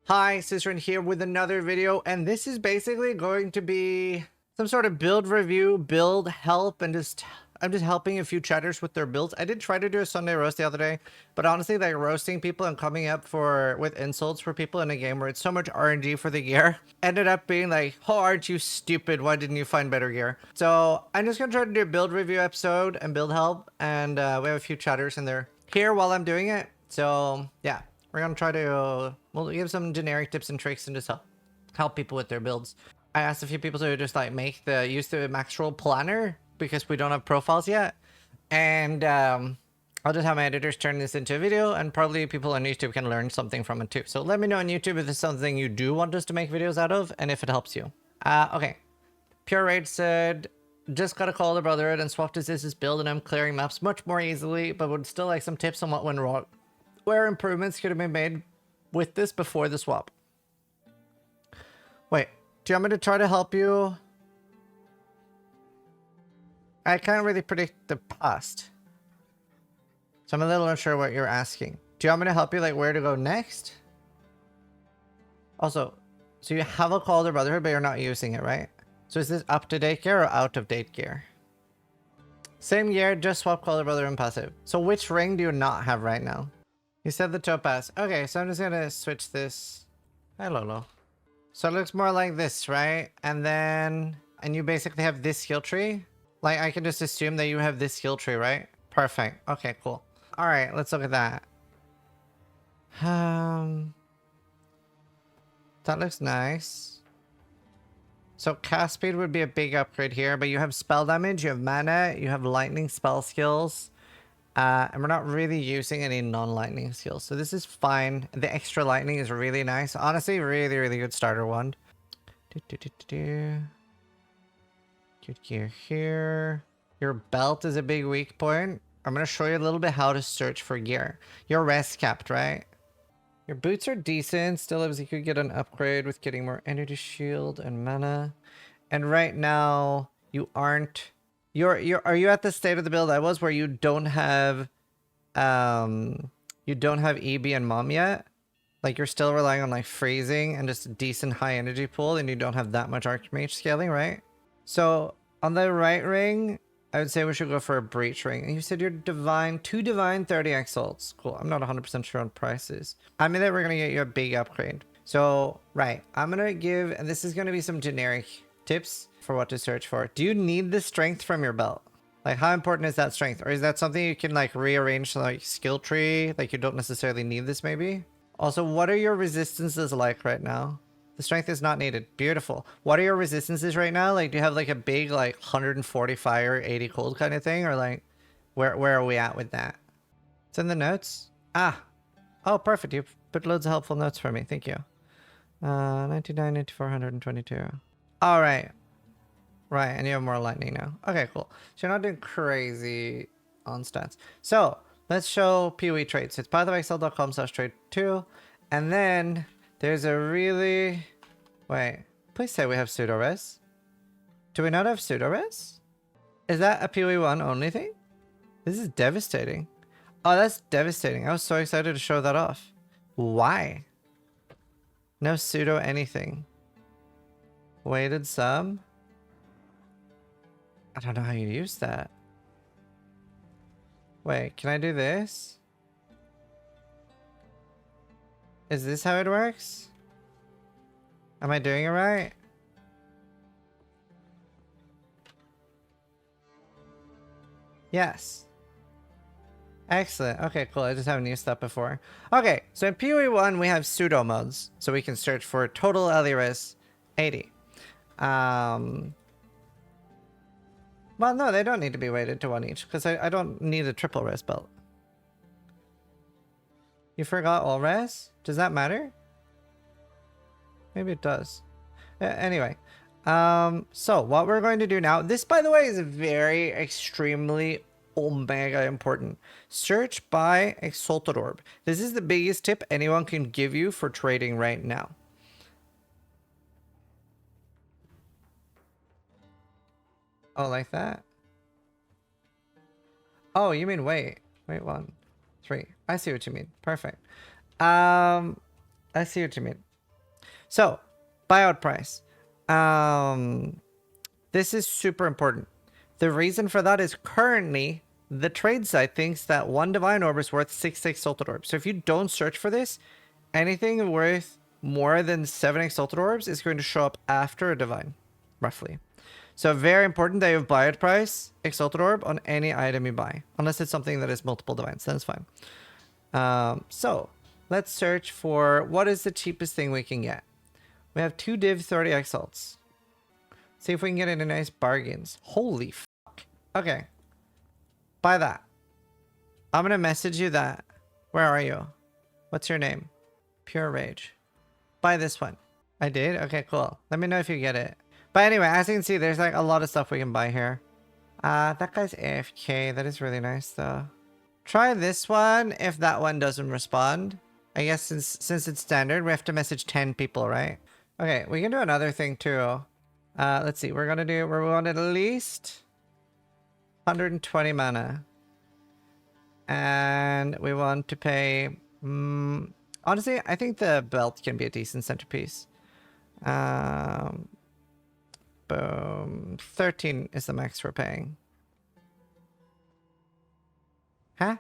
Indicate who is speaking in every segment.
Speaker 1: Hi, Zizaran here with another video, and this is basically going to be some sort of build review, build help, and I'm just helping a few chatters with their builds. I did try to do a Sunday roast the other day, but honestly, like roasting people and coming up with insults for people in a game where it's so much RNG for the gear ended up being like, oh, aren't you stupid? Why didn't you find better gear? So I'm just gonna try to do a build review episode and build help, and we have a few chatters in there here while I'm doing it. So yeah. We're gonna try to we'll give some generic tips and tricks and just help people with their builds. I asked a few people to just like use the max roll planner because we don't have profiles yet, and I'll just have my editors turn this into a video, and probably people on YouTube can learn something from it too. So let me know on YouTube if it's something you do want us to make videos out of, and if it helps you. Okay. Pure Raid said, just gotta call the Brotherhood and swap to this build, and I'm clearing maps much more easily, but would still like some tips on what went wrong. Where improvements could have been made with this before the swap. Wait, do you want me to try to help you? I can't really predict the past, so I'm a little unsure what you're asking. Do you want me to help you, like where to go next? Also, so you have a Call to Brotherhood, but you're not using it, right? So is this up-to-date gear or out-of-date gear? Same gear, just swap Call to Brotherhood and passive. So which ring do you not have right now? You said the topaz. Okay, so I'm just gonna switch this. Hi, Lolo. So it looks more like this, right? And you basically have this skill tree. Like, I can just assume that you have this skill tree, right? Perfect. Okay, cool. All right, let's look at that. That looks nice. So cast speed would be a big upgrade here, but you have spell damage, you have mana, you have lightning spell skills. And we're not really using any non-lightning skills, so this is fine. The extra lightning is really nice. Honestly, really, really good starter one. Good gear here. Your belt is a big weak point. I'm gonna show you a little bit how to search for gear. You're rest capped, right? Your boots are decent. Still, if you could get an upgrade with getting more energy shield and mana. And right now, you aren't... Are you at the state of the build I was where you don't have EB and Mom yet? Like you're still relying on like freezing and just a decent high energy pool, and you don't have that much Archmage scaling, right? So on the right ring, I would say we should go for a breach ring. And you said you're divine, 2 divine, 30 exalts. Cool. I'm not 100% sure on prices. I mean that we're gonna get you a big upgrade. So right, I'm gonna give, and this is gonna be some generic tips for what to search for. Do you need the strength from your belt? Like how important is that strength? Or is that something you can like rearrange like skill tree? Like you don't necessarily need this maybe? Also, what are your resistances like right now? The strength is not needed. Beautiful. What are your resistances right now? Like do you have like a big like 140 fire, 80 cold kind of thing? Or like where are we at with that? It's in the notes. Ah. Oh, perfect. You put loads of helpful notes for me. Thank you. 99, 94, 122. All right. Right, and you have more lightning now. Okay, cool. So you're not doing crazy on stats. So let's show PoE traits. It's pathofexile.com/trade2. And then there's a really... Wait, please say we have pseudo-res. Do we not have pseudo-res? Is that a PoE 1 only thing? This is devastating. Oh, that's devastating. I was so excited to show that off. Why? No pseudo anything. Weighted sub? I don't know how you use that. Wait, can I do this? Is this how it works? Am I doing it right? Yes. Excellent. Okay, cool. I just haven't used that before. Okay, so in PoE 1 we have pseudo modes. So we can search for total LRS 80. Well, no, they don't need to be weighted to 1 each, because I don't need a triple res belt. You forgot all res? Does that matter? Maybe it does. Anyway, so what we're going to do now, this, by the way, is very extremely omega important. Search by Exalted Orb. This is the biggest tip anyone can give you for trading right now. Oh, like that? Oh, you mean wait. Wait, 1, 3. I see what you mean. Perfect. I see what you mean. So, buyout price. This is super important. The reason for that is currently the trade site thinks that 1 divine orb is worth 6 exalted orbs. So if you don't search for this, anything worth more than 7 exalted orbs is going to show up after a divine, roughly. So very important that you have buyout price, exalted orb on any item you buy, unless it's something that is multiple divines, then it's fine. So let's search for what is the cheapest thing we can get. We have 2 div 30 exalts. See if we can get any nice bargains. Holy fuck. Okay. Buy that. I'm gonna message you that. Where are you? What's your name? Pure Rage. Buy this one. I did? Okay, cool. Let me know if you get it. But anyway, as you can see, there's like a lot of stuff we can buy here. That guy's AFK. That is really nice though. Try this one if that one doesn't respond. I guess since it's standard, we have to message 10 people, right? Okay, we can do another thing too. Let's see. We want at least 120 mana. And we want to pay... honestly, I think the belt can be a decent centerpiece. Boom. 13 is the max we're paying. Huh?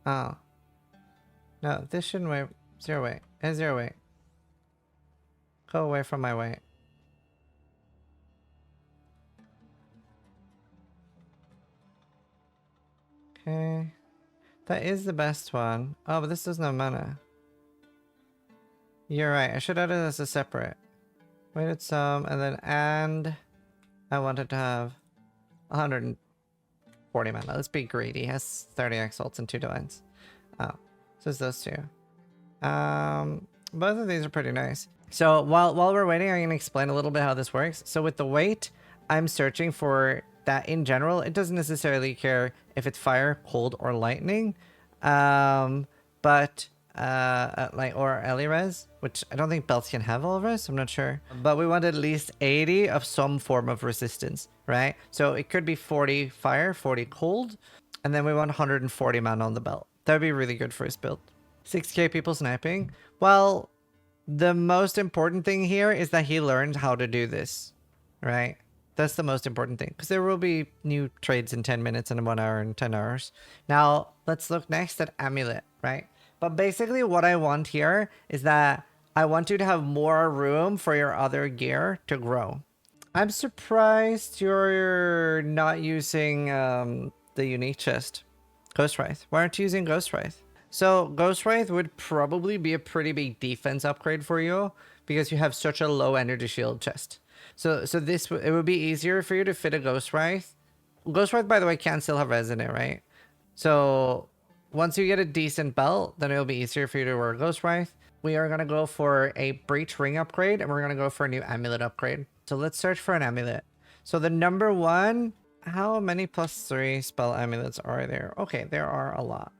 Speaker 1: Oh. No, this shouldn't wait. 0 weight. 0 weight. Go away from my weight. Okay. That is the best one. Oh, but this doesn't have mana. You're right. I should add it as a separate. Waited some, and I wanted to have 140 mana. Let's be greedy. It has 30 exalts and 2 divines. Oh, so it's those two. Both of these are pretty nice. So while we're waiting, I'm going to explain a little bit how this works. So with the weight, I'm searching for that in general. It doesn't necessarily care if it's fire, cold, or lightning. But like, or Elirez, which I don't think belts can have all of us. I'm not sure. But we want at least 80 of some form of resistance, right? So it could be 40 fire, 40 cold. And then we want 140 mana on the belt. That would be really good for his build. 6k people sniping. Well, the most important thing here is that he learned how to do this, right? That's the most important thing, because there will be new trades in 10 minutes and 1 hour and 10 hours. Now, let's look next at Amulet, right? But basically what I want here is that I want you to have more room for your other gear to grow. I'm surprised you're not using the unique chest. Ghostwraith. Why aren't you using Ghostwraith? So Ghostwraith would probably be a pretty big defense upgrade for you because you have such a low energy shield chest. So this it would be easier for you to fit a Ghostwraith. Ghostwraith, by the way, can still have res in it, right? So once you get a decent belt, then it'll be easier for you to wear a Ghostwraith. We are going to go for a Breach Ring upgrade, and we're going to go for a new Amulet upgrade. So let's search for an Amulet. So the number one, how many +3 spell amulets are there? Okay, there are a lot.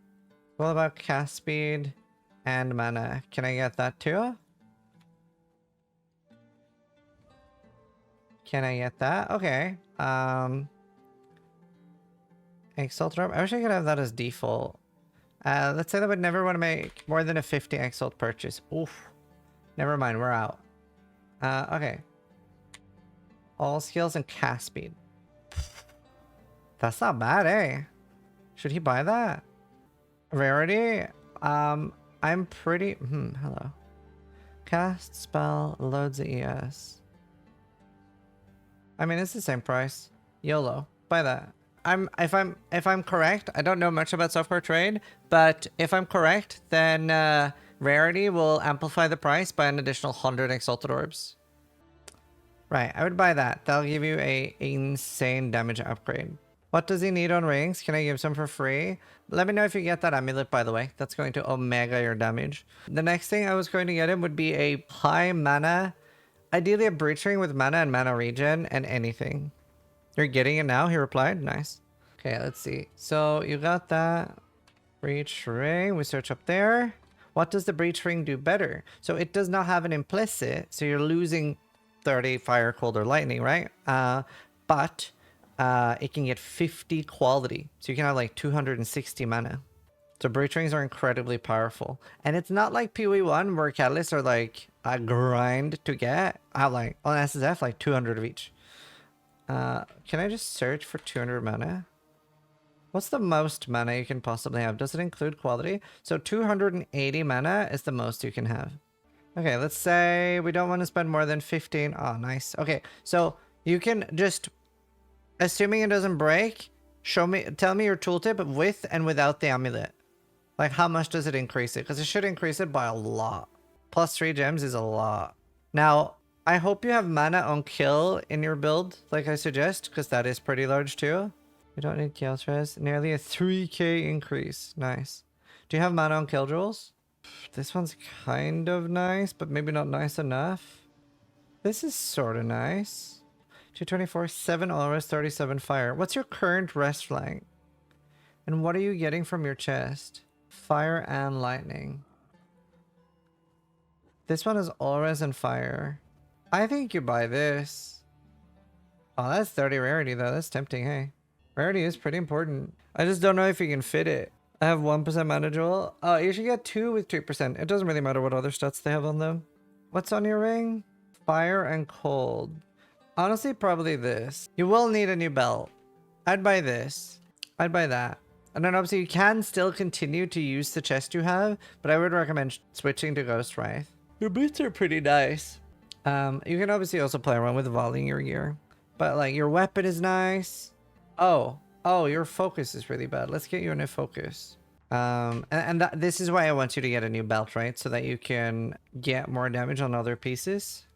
Speaker 1: What about cast speed and mana? Can I get that too? Can I get that? Okay. Exalt Orb. I wish I could have that as default. Let's say that would never want to make more than a 50 Exalt purchase. Oof. Never mind, we're out. Okay. All skills and cast speed. That's not bad, eh? Should he buy that? Rarity? I'm pretty... hello. Cast, spell, loads of ES. I mean, it's the same price. YOLO. Buy that. If I'm correct, I don't know much about software trade, but if I'm correct, then Rarity will amplify the price by an additional 100 Exalted Orbs. Right, I would buy that. That'll give you a insane damage upgrade. What does he need on rings? Can I give some for free? Let me know if you get that amulet, by the way. That's going to omega your damage. The next thing I was going to get him would be a high mana, ideally a breach ring with mana and mana regen and anything. You're getting it now? He replied. Nice. Okay, let's see. So you got that breach ring. We search up there. What does the breach ring do better? So it does not have an implicit. So you're losing 30 fire, cold, or lightning, right? But it can get 50 quality. So you can have like 260 mana. So breach rings are incredibly powerful. And it's not like PoE1 where catalysts are like a grind to get. I like on SSF like 200 of each. Can I just search for 200 mana? What's the most mana you can possibly have? Does it include quality? So 280 mana is the most you can have. Okay, let's say we don't want to spend more than 15. Oh, nice. Okay, so you can just, assuming it doesn't break, tell me your tooltip with and without the amulet. Like, how much does it increase it? Because it should increase it by a lot. Plus 3 gems is a lot. Now, I hope you have mana on kill in your build, like I suggest, because that is pretty large too. You don't need chaos res. Nearly a 3k increase. Nice. Do you have mana on kill jewels? This one's kind of nice, but maybe not nice enough. This is sort of nice. 224, 7 all res, 37 fire. What's your current rest rank? And what are you getting from your chest? Fire and lightning. This one is all res and fire. I think you buy this. Oh, that's 30 rarity though. That's tempting, hey. Rarity is pretty important. I just don't know if you can fit it. I have 1% mana jewel. Oh, you should get 2 with 2%. It doesn't really matter what other stats they have on them. What's on your ring? Fire and cold. Honestly, probably this. You will need a new belt. I'd buy this. I'd buy that. And then obviously you can still continue to use the chest you have, but I would recommend switching to Ghost Wraith. Your boots are pretty nice. You can obviously also play around with volleying your gear, but like your weapon is nice. Oh, your focus is really bad. Let's get you a new focus. This is why I want you to get a new belt, right? So that you can get more damage on other pieces.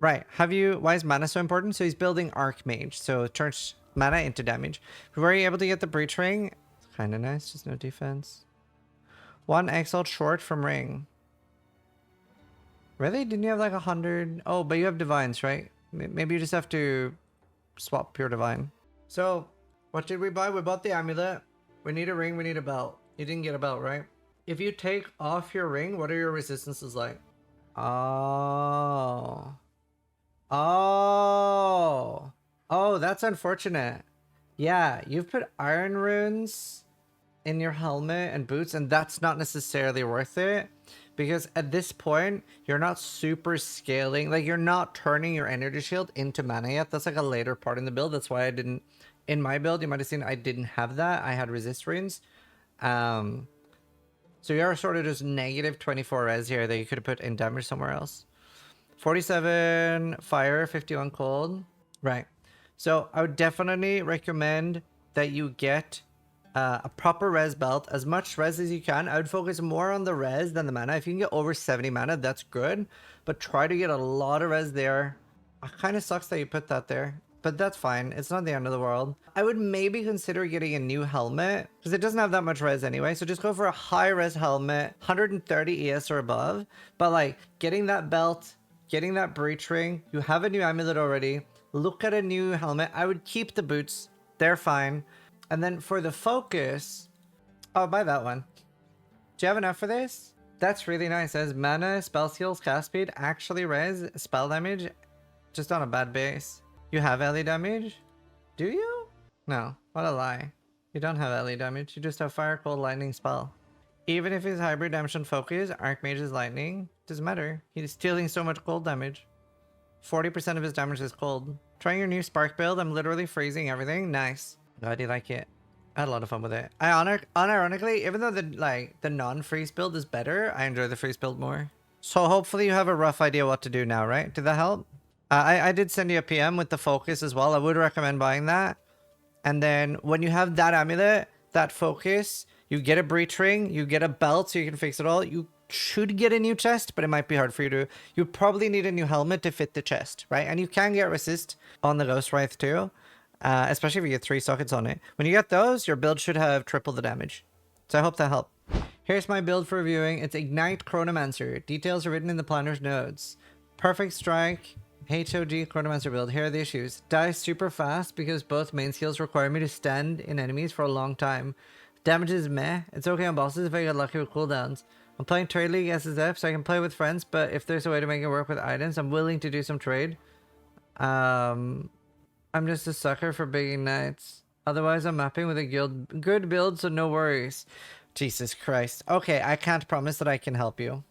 Speaker 1: Right. Why is mana so important? So he's building Archmage, so it turns mana into damage. If we were able to get the breach ring, it's kind of nice, just no defense. 1 exile short from ring. Really? Didn't you have like 100? Oh, but you have divines, right? Maybe you just have to swap pure divine. So what did we buy? We bought the amulet. We need a ring. We need a belt. You didn't get a belt, right? If you take off your ring, what are your resistances like? Oh, that's unfortunate. Yeah, you've put iron runes in your helmet and boots, and that's not necessarily worth it, because at this point you're not super scaling, like you're not turning your energy shield into mana yet. That's like a later part in the build. That's why I didn't, in my build you might have seen I didn't have that. I had resist runes. So you're sort of just negative 24 res here that you could have put in damage somewhere else. 47 fire, 51 cold. Right. So I would definitely recommend that you get a proper res belt, as much res as you can. I would focus more on the res than the mana. If you can get over 70 mana, that's good, but try to get a lot of res there. It kind of sucks that you put that there, but that's fine. It's not the end of the world. I would maybe consider getting a new helmet because it doesn't have that much res anyway. So just go for a high res helmet, 130 ES or above. But like getting that belt, getting that breach ring, you have a new amulet already. Look at a new helmet. I would keep the boots. They're fine. And then for the focus, oh, buy that one. Do you have enough for this? That's really nice. It has mana, spell skills, cast speed, actually res, spell damage, just on a bad base. You have LE damage? Do you? No, what a lie. You don't have LE damage. You just have fire, cold, lightning, spell. Even if his hybrid redemption focus, Archmage is lightning, doesn't matter. He's stealing so much cold damage. 40% of his damage is cold. Trying your new spark build, I'm literally freezing everything. Nice. Glad you like it. I had a lot of fun with it. Unironically, even though the non-freeze build is better, I enjoy the freeze build more. So hopefully you have a rough idea what to do now, right? Did that help? I did send you a PM with the focus as well. I would recommend buying that. And then when you have that amulet, that focus, you get a breach ring, you get a belt so you can fix it all. You should get a new chest, but it might be hard for you to. You probably need a new helmet to fit the chest, right? And you can get resist on the Ghost Wraith too. Especially if you get 3 sockets on it. When you get those, your build should have triple the damage. So I hope that helped. Here's my build for reviewing. It's Ignite Chronomancer. Details are written in the planner's notes. Perfect Strike, HOG Chronomancer build. Here are the issues. Die super fast because both main skills require me to stand in enemies for a long time. Damage is meh. It's okay on bosses if I get lucky with cooldowns. I'm playing Trade League SSF so I can play with friends, but if there's a way to make it work with items, I'm willing to do some trade. I'm just a sucker for big ignites. Otherwise, I'm mapping with a good build, so no worries. Jesus Christ. Okay, I can't promise that I can help you.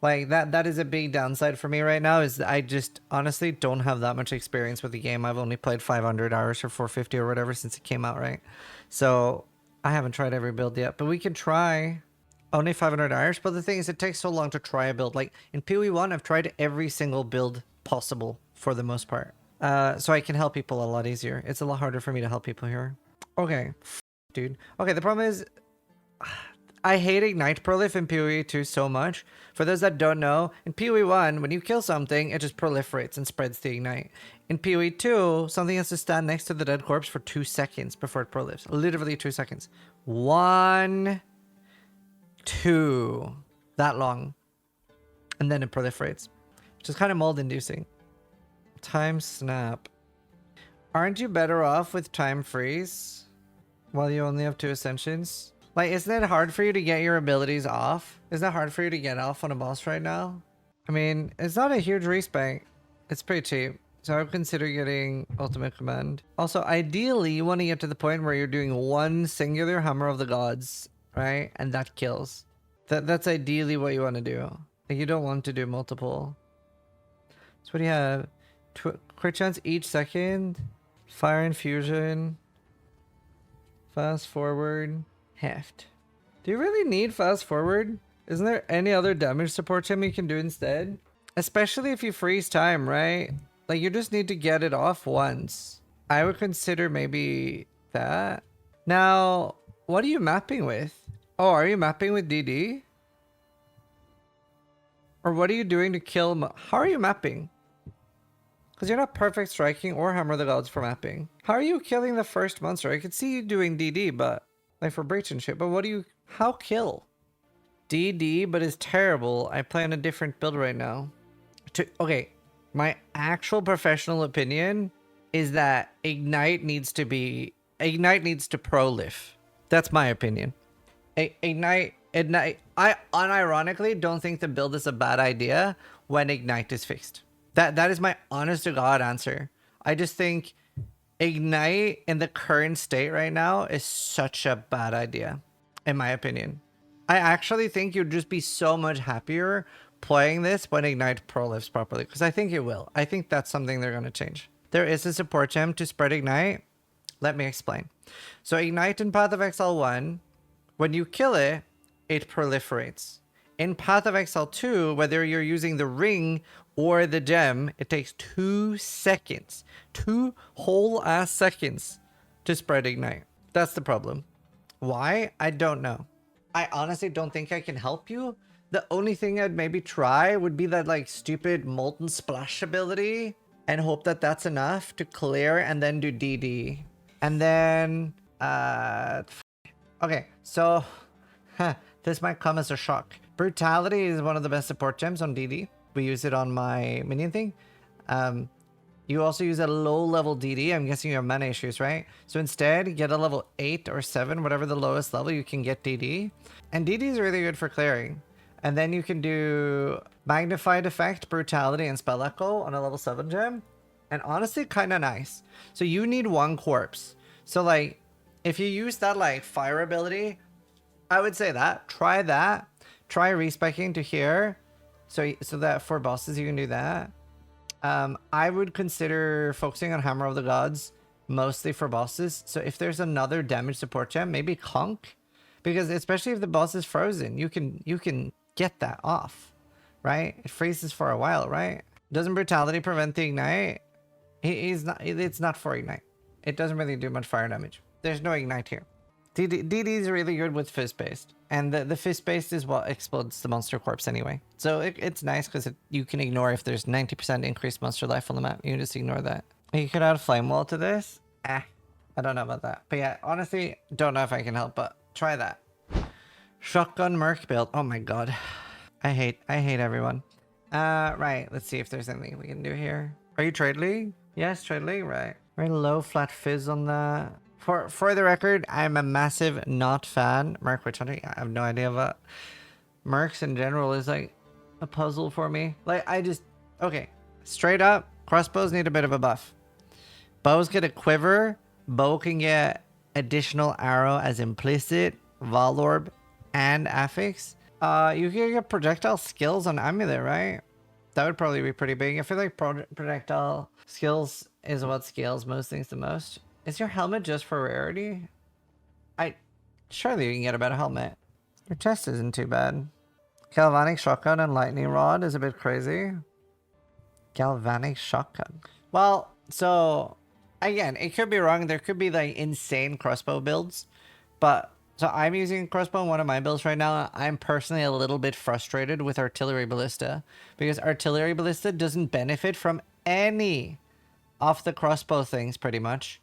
Speaker 1: Like, that is a big downside for me right now, is that I just honestly don't have that much experience with the game. I've only played 500 hours or 450 or whatever since it came out, right? So I haven't tried every build yet, but we can try. Only 500 hours, but the thing is, it takes so long to try a build. Like, in PoE1, I've tried every single build possible for the most part. So I can help people a lot easier. It's a lot harder for me to help people here. Okay, dude. Okay, the problem is, I hate Ignite Prolif in PoE2 so much. For those that don't know, in PoE1, when you kill something, it just proliferates and spreads the Ignite. In PoE2, something has to stand next to the dead corpse for 2 seconds before it prolifs. Literally 2 seconds. 1, 2. That long. And then it proliferates. Which is kind of mold-inducing. Time snap. Aren't you better off with time freeze? While you only have 2 ascensions? Like, isn't it hard for you to get your abilities off? Isn't it hard for you to get off on a boss right now? I mean, it's not a huge respec. It's pretty cheap. So I would consider getting Ultimate Command. Also, ideally, you want to get to the point where you're doing one singular Hammer of the Gods, right? And that kills. That's ideally what you want to do. Like, you don't want to do multiple. So what do you have? Crit chance each second. Fire Infusion. Fast Forward. Heft. Do you really need fast forward? Isn't there any other damage support gem you can do instead? Especially if you freeze time, right? Like, you just need to get it off once. I would consider maybe that. Now, what are you mapping with? Oh, are you mapping with DD? Or what are you doing to kill? How are you mapping? Because you're not perfect striking or Hammer the Gods for mapping. How are you killing the first monster? I could see you doing DD, but... like for breach and shit, but what do you... how kill? DD, but is terrible. I play on a different build right now. Okay, my actual professional opinion is that Ignite needs to prolif. That's my opinion. Ignite... I unironically don't think the build is a bad idea when Ignite is fixed. That is my honest to God answer. I just think... Ignite in the current state right now is such a bad idea, in my opinion. I actually think you'd just be so much happier playing this when Ignite prolifs properly, because I think it will. I think that's something they're going to change. There is a support gem to spread Ignite. Let me explain. So Ignite in Path of Exile 1, when you kill it, it proliferates. In Path of Exile 2, whether you're using the ring or the gem, it takes 2 seconds. 2 whole ass seconds to spread Ignite. That's the problem. Why? I don't know. I honestly don't think I can help you. The only thing I'd maybe try would be that like stupid Molten Splash ability and hope that that's enough to clear and then do DD. And then, okay, so this might come as a shock. Brutality is one of the best support gems on DD. We use it on my minion thing. You also use a low level DD. I'm guessing you have mana issues, right? So instead, get a level 8 or 7, whatever the lowest level, you can get DD. And DD is really good for clearing. And then you can do Magnified Effect, Brutality, and Spell Echo on a level 7 gem. And honestly, kind of nice. So you need 1 corpse. So like, if you use that like fire ability, I would say that. Try that. Try respecking to here. So that for bosses, you can do that. I would consider focusing on Hammer of the Gods mostly for bosses. So if there's another damage support gem, maybe Conk, because especially if the boss is frozen, you can get that off, right? It freezes for a while, right? Doesn't Brutality prevent the Ignite? He's not. It's not for Ignite. It doesn't really do much fire damage. There's no Ignite here. DD is really good with fist-based. And the fist-based is what explodes the monster corpse anyway. So it's nice because you can ignore if there's 90% increased monster life on the map. You can just ignore that. You could add Flame Wall to this. I don't know about that. But yeah, honestly, don't know if I can help, but try that. Shotgun Merc build. Oh my god. I hate everyone. Right. Let's see if there's anything we can do here. Are you Trade League? Yes, Trade League, right. Very low flat fizz on that. For the record, I'm a massive not fan. Merc Witch Hunting, I have no idea what. Mercs in general is like a puzzle for me. Like okay, straight up, crossbows need a bit of a buff. Bows get a quiver. Bow can get additional arrow as implicit, Valorb, and affix, you can get projectile skills on Amulet, right? That would probably be pretty big. I feel like projectile skills is what scales most things the most. Is your helmet just for rarity? Surely you can get a better helmet. Your chest isn't too bad. Galvanic shotgun and lightning rod is a bit crazy. Galvanic shotgun. Well, so again, it could be wrong. There could be like insane crossbow builds, but so I'm using crossbow in one of my builds right now. I'm personally a little bit frustrated with artillery ballista because artillery ballista doesn't benefit from any of the crossbow things pretty much.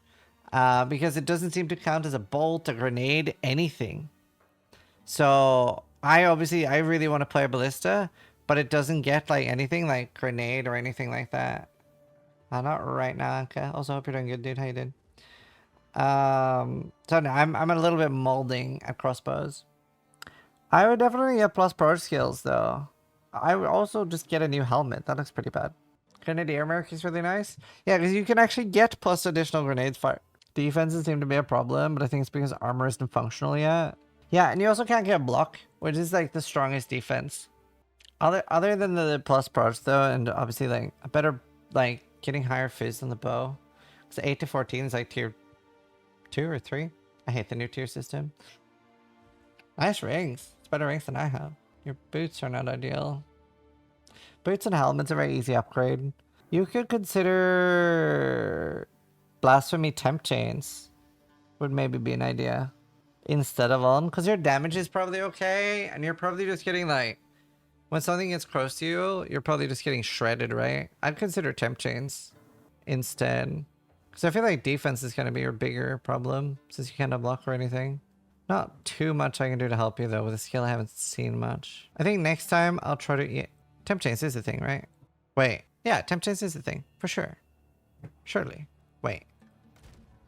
Speaker 1: Because it doesn't seem to count as a bolt, a grenade, anything. So I really want to play a ballista, but it doesn't get like anything like grenade or anything like that. Not right now, okay. Also hope you're doing good, dude. How you doing? So no, I'm a little bit molding at crossbows. I would definitely get plus pro skills though. I would also just get a new helmet. That looks pretty bad. Grenadier merc is really nice. Yeah, because you can actually get plus additional grenades fire. Defenses seem to be a problem, but I think it's because armor isn't functional yet. Yeah, and you also can't get block, which is like the strongest defense. Other than the plus pros though, and obviously like a better like getting higher fizz on the bow. Because 8 to 14 is like tier 2 or 3. I hate the new tier system. Nice rings. It's better rings than I have. Your boots are not ideal. Boots and helmets are a very easy upgrade. You could consider Blasphemy Temp Chains would maybe be an idea instead of on, because your damage is probably okay, and you're probably just getting like, when something gets close to you, you're probably just getting shredded, right? I'd consider Temp Chains instead, because I feel like defense is going to be your bigger problem since you can't block or anything. Not too much I can do to help you though. With a skill I haven't seen much. I think next time I'll try to... Yeah, Temp Chains is the thing, right? Wait. Yeah, Temp Chains is the thing. For sure. Surely. Wait.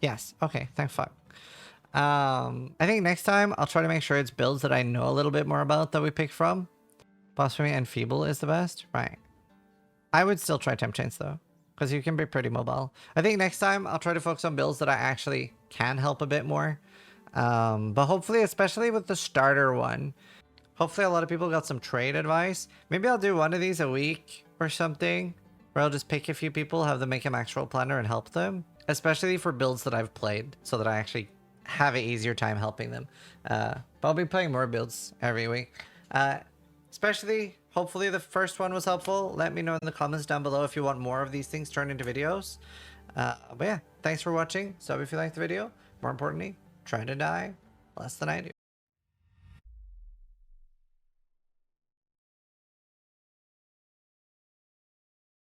Speaker 1: Yes. Okay. Thank fuck. I think next time I'll try to make sure it's builds that I know a little bit more about that we pick from. Blasphemy and Feeble is the best. Right. I would still try Temp Chains though, because you can be pretty mobile. I think next time I'll try to focus on builds that I actually can help a bit more. But hopefully, especially with the starter one, hopefully a lot of people got some trade advice. Maybe I'll do one of these a week or something, where I'll just pick a few people, have them make a max roll planner and help them. Especially for builds that I've played, so that I actually have an easier time helping them. But I'll be playing more builds every week. Especially, hopefully the first one was helpful. Let me know in the comments down below if you want more of these things turned into videos. But yeah, thanks for watching. Sub if you liked the video. More importantly, try to die less than I do.